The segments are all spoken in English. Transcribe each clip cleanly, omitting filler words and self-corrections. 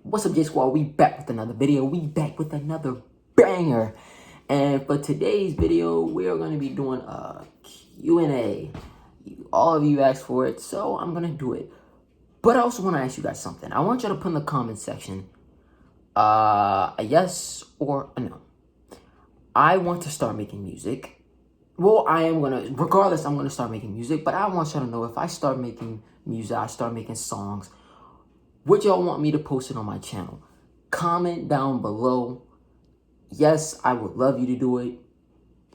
What's up, J Squad? We back with another video. We back with another banger. And for today's video, we are going to be doing a Q&A. All of you asked for it, so I'm going to do it. But I also want to ask you guys something. I want you to put in the comment section a yes or a no. I want to start making music. Well, regardless, I'm going to start making music. But I want y'all to know, if I start making music, I start making songs, would y'all want me to post it on my channel? Comment down below. Yes, I would love you to do it.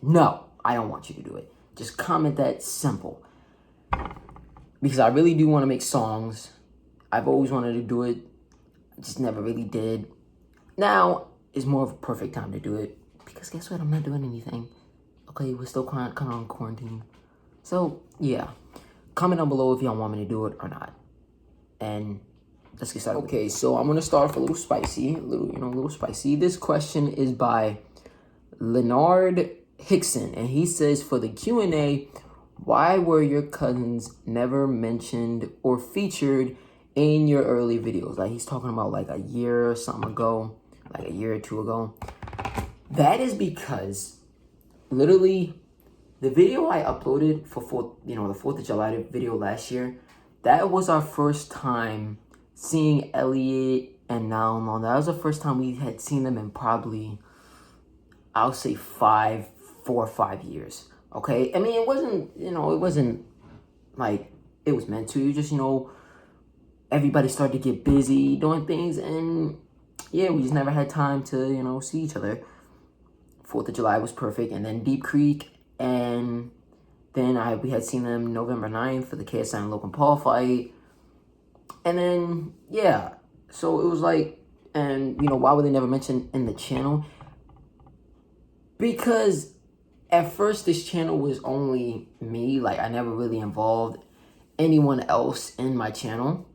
No, I don't want you to do it. Just comment that simple. Because I really do want to make songs. I've always wanted to do it. I just never really did. Now is more of a perfect time to do it. Because guess what? I'm not doing anything. Okay, we're still kind of on quarantine. So, yeah. Comment down below if y'all want me to do it or not. And let's get started. Okay, so I'm gonna start off a little spicy, a little spicy. This question is by Leonard Hickson, and he says, for the Q&A, why were your cousins never mentioned or featured in your early videos? Like, he's talking about like a year or something ago, like a year or two ago. That is because literally the video I uploaded for the 4th of July video last year, that was our first time seeing Elliot and Now. That was the first time we had seen them in probably, I'll say 4 or 5 years. Okay, I mean, it wasn't like it was meant to. Just, everybody started to get busy doing things, and yeah, we just never had time to, see each other. 4th of July was perfect, and then Deep Creek, and then we had seen them November 9th for the KSI and Logan Paul fight. And then, yeah, so it was like, and, why were they never mentioned in the channel? Because at first this channel was only me. Like, I never really involved anyone else in my channel.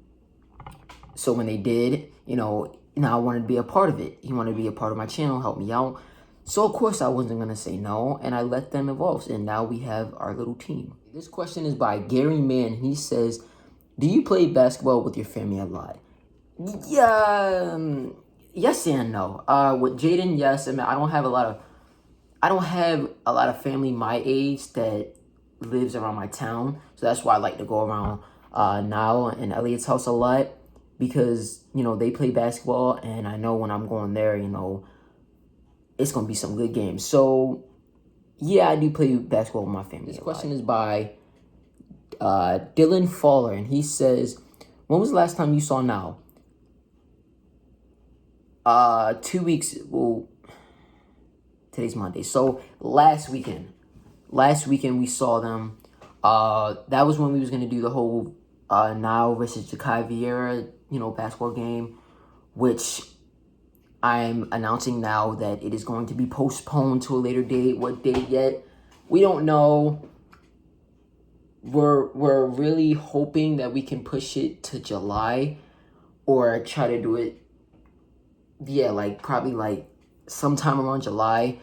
So when they did, now I wanted to be a part of it. He wanted to be a part of my channel, help me out. So, of course, I wasn't going to say no, and I let them involve. And now we have our little team. This question is by Gary Mann. He says, do you play basketball with your family a lot? Yeah, yes and no. With Jaden, yes. I mean, I don't have a lot of family my age that lives around my town. So that's why I like to go around Now and Elliot's house a lot. Because, they play basketball, and I know when I'm going there, it's going to be some good games. So, yeah, I do play basketball with my family. This question is by Dylan Fowler, and he says, when was the last time you saw Now? 2 weeks, well, today's Monday. So, last weekend we saw them. That was when we was going to do the whole Now versus Jakai Vieira, basketball game, which I'm announcing now that it is going to be postponed to a later date. What date yet? We don't know. We're really hoping that we can push it to July, or try to do it, yeah, like probably like sometime around July.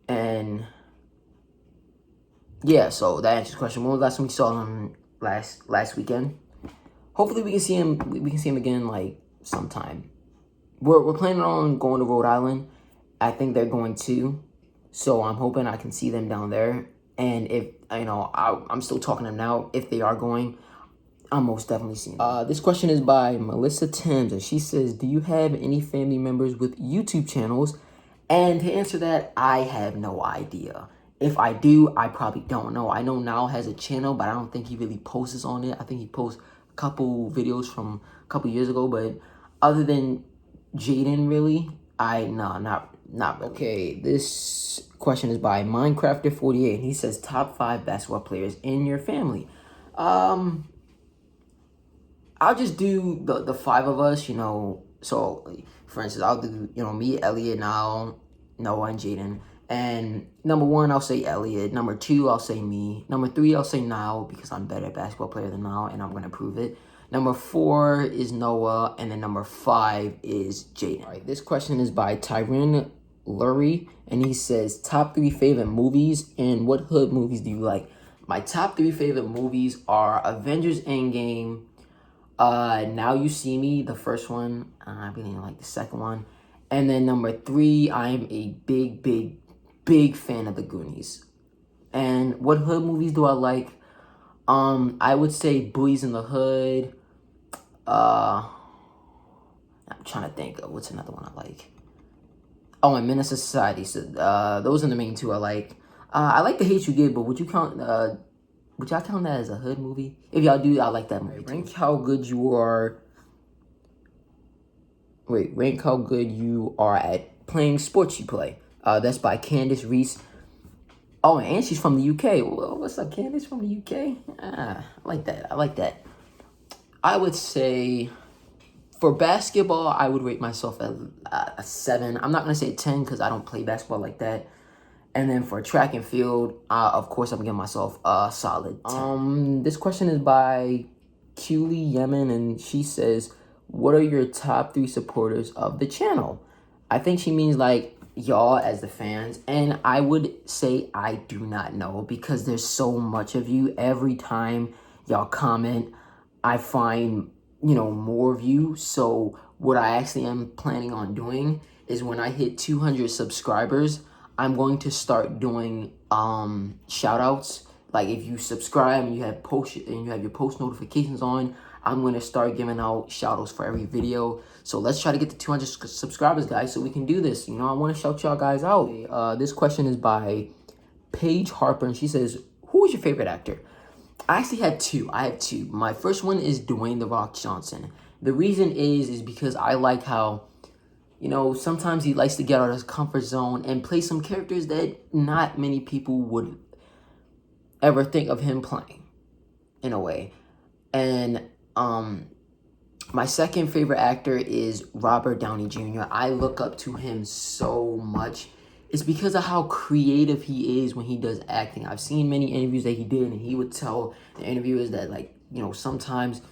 And yeah, so that answers the question. When was the last time we saw him? Last weekend. Hopefully we can see him. We can see him again like sometime. We're planning on going to Rhode Island. I think they're going to. So I'm hoping I can see them down there. And if, I'm still talking to them now. If they are going, I'm most definitely seeing them. This question is by Melissa Timms. And she says, do you have any family members with YouTube channels? And to answer that, I have no idea. If I do, I probably don't know. I know Now has a channel, but I don't think he really posts on it. I think he posts a couple videos from a couple years ago. But other than Jaden, really, not really. Okay, this question is by Minecrafter48, and he says, top 5 basketball players in your family. I'll just do the 5 of us, So, for instance, I'll do, me, Elliot, Now, Noah, and Jaden. And number 1, I'll say Elliot. Number 2, I'll say me. Number 3, I'll say Now, because I'm better at basketball player than Now, and I'm going to prove it. Number 4 is Noah, and then number 5 is Jaden. All right, this question is by Tyron Lurie, and he says, top 3 favorite movies, and what hood movies do you like? My top 3 favorite movies are Avengers Endgame, Now You See Me, the first one. I really didn't like the second one. And then number 3, I'm a big fan of the Goonies. And what hood movies do I like? I would say Boys in the Hood. I'm trying to think of what's another one I like. Oh, and Menace to Society. So those are the main 2 I like. I like The Hate You Give, but would y'all count that as a hood movie? If y'all do, I like that movie. Rank how good you are. Rank how good you are at playing sports you play. That's by Candace Reese. Oh, and she's from the UK. Well, what's up, Candace from the UK? I like that. I would say for basketball, I would rate myself at a 7. I'm not going to say 10 because I don't play basketball like that. And then for track and field, of course, I'm giving myself a solid 10. This question is by Kuli Yemen, and she says, what are your top 3 supporters of the channel? I think she means like y'all as the fans, and I would say I do not know because there's so much of you. Every time y'all comment, I find, more of you. So what I actually am planning on doing is when I hit 200 subscribers, I'm going to start doing shout outs. Like if you subscribe and you have your post notifications on, I'm going to start giving out shout outs for every video. So let's try to get to 200 subscribers, guys, so we can do this. I want to shout y'all guys out. This question is by Paige Harper, and she says, who is your favorite actor? I actually have 2. I have 2. My first one is Dwayne "The Rock" Johnson. The reason is because I like how, sometimes he likes to get out of his comfort zone and play some characters that not many people would ever think of him playing, in a way. And my second favorite actor is Robert Downey Jr. I look up to him so much. It's because of how creative he is when he does acting. I've seen many interviews that he did, and he would tell the interviewers that, sometimes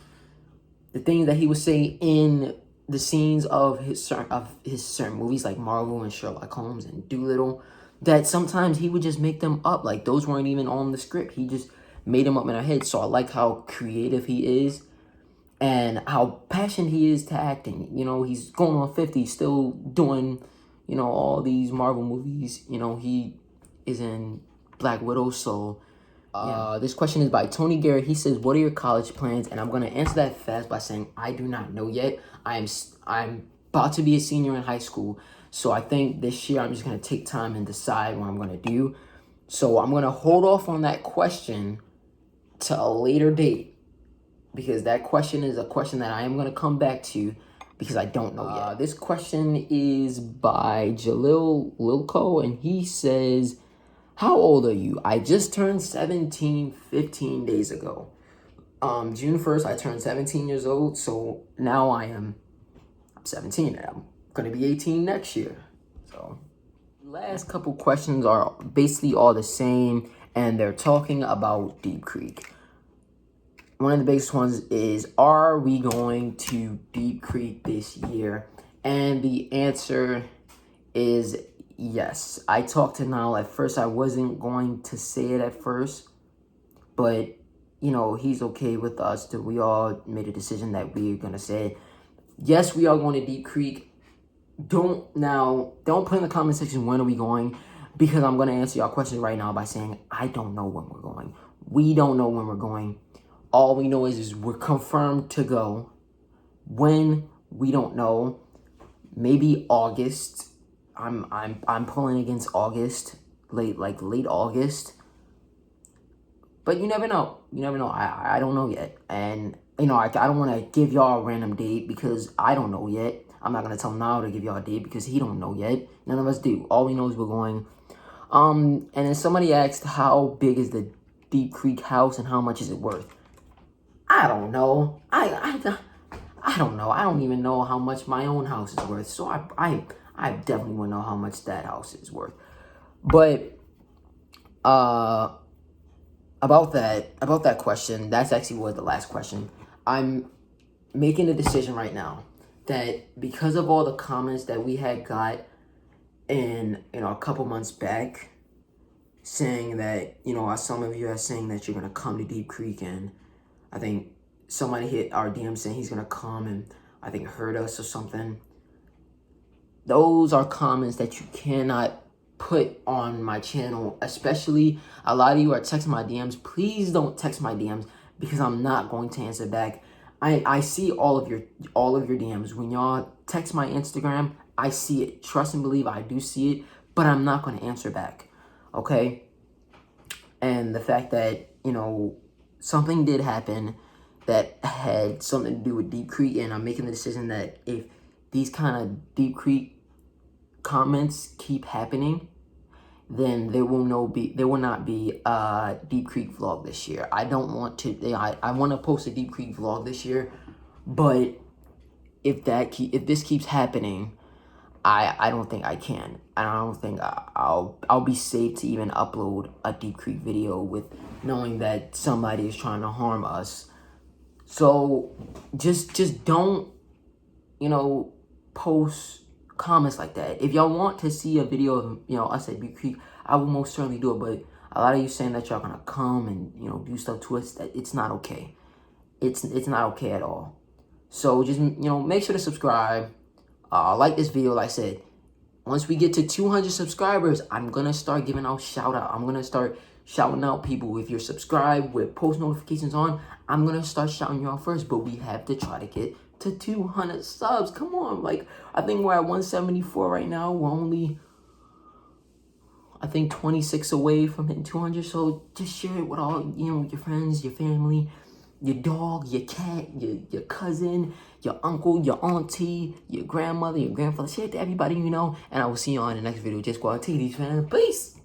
the things that he would say in the scenes of his certain movies, like Marvel and Sherlock Holmes and Dolittle, that sometimes he would just make them up. Like, those weren't even on the script. He just made them up in our head. So I like how creative he is and how passionate he is to acting. He's going on 50, still doing, all these Marvel movies. He is in Black Widow. So this question is by Tony Garrett. He says, what are your college plans? And I'm going to answer that fast by saying I do not know yet. I'm about to be a senior in high school. So I think this year I'm just going to take time and decide what I'm going to do. So I'm going to hold off on that question to a later date, because that question is a question that I am going to come back to because I don't know yet. This question is by Jalil Lilko, and he says, how old are you? I just turned 17 15 days ago. June 1st, I turned 17 years old, so now I'm 17, and I'm going to be 18 next year. So last couple questions are basically all the same, and they're talking about Deep Creek. One of the biggest ones is, are we going to Deep Creek this year? And the answer is yes. I talked to Niall. At first, I wasn't going to say it at first, but, he's okay with us. That we all made a decision that we're going to say, yes, we are going to Deep Creek. Don't put in the comment section, when are we going? Because I'm going to answer y'all questions right now by saying, I don't know when we're going. We don't know when we're going. All we know is we're confirmed to go. When, we don't know. Maybe August. I'm pulling against August, late August. But you never know. I don't know yet. And I don't want to give y'all a random date because I don't know yet. I'm not gonna tell Niall to give y'all a date because he don't know yet. None of us do. All we know is we're going. And then somebody asked, how big is the Deep Creek house and how much is it worth? I don't know. I don't know. I don't even know how much my own house is worth. So I definitely want to know how much that house is worth. But about that question, that's actually was the last question. I'm making a decision right now that because of all the comments that we had got in a couple months back, saying that some of you are saying that you're gonna come to Deep Creek, and I think somebody hit our DM saying he's gonna come and I think hurt us or something. Those are comments that you cannot put on my channel, especially a lot of you are texting my DMs. Please don't text my DMs because I'm not going to answer back. I see all of your DMs. When y'all text my Instagram, I see it. Trust and believe, I do see it, but I'm not going to answer back. Okay? And the fact that, you know, something did happen that had something to do with Deep Creek, and I'm making the decision that if these kind of Deep Creek comments keep happening, then there will not be a Deep Creek vlog this year. I don't want to. I want to post a Deep Creek vlog this year, but if this keeps happening, I don't think I can. I don't think I'll be safe to even upload a Deep Creek video with knowing that somebody is trying to harm us. So just don't, you know, post comments like that. If y'all want to see a video of, you know, us at Deep Creek, I will most certainly do it. But a lot of you saying that y'all gonna come and, you know, do stuff to us, that it's not okay. It's not okay at all. So just, you know, make sure to subscribe. Like this video. Like I said, once we get to 200 subscribers, I'm gonna start giving out shout out. I'm gonna start shouting out people. If you're subscribed with post notifications on, I'm gonna start shouting you out first. But we have to try to get to 200 subs. Come on, like I think we're at 174 right now. We're only, I think, 26 away from hitting 200. So just share it with all, you know, your friends, your family, your dog, your cat, your cousin, your uncle, your auntie, your grandmother, your grandfather. Share it to everybody you know. And I will see you on the next video. Just go out, take these, fam. Peace.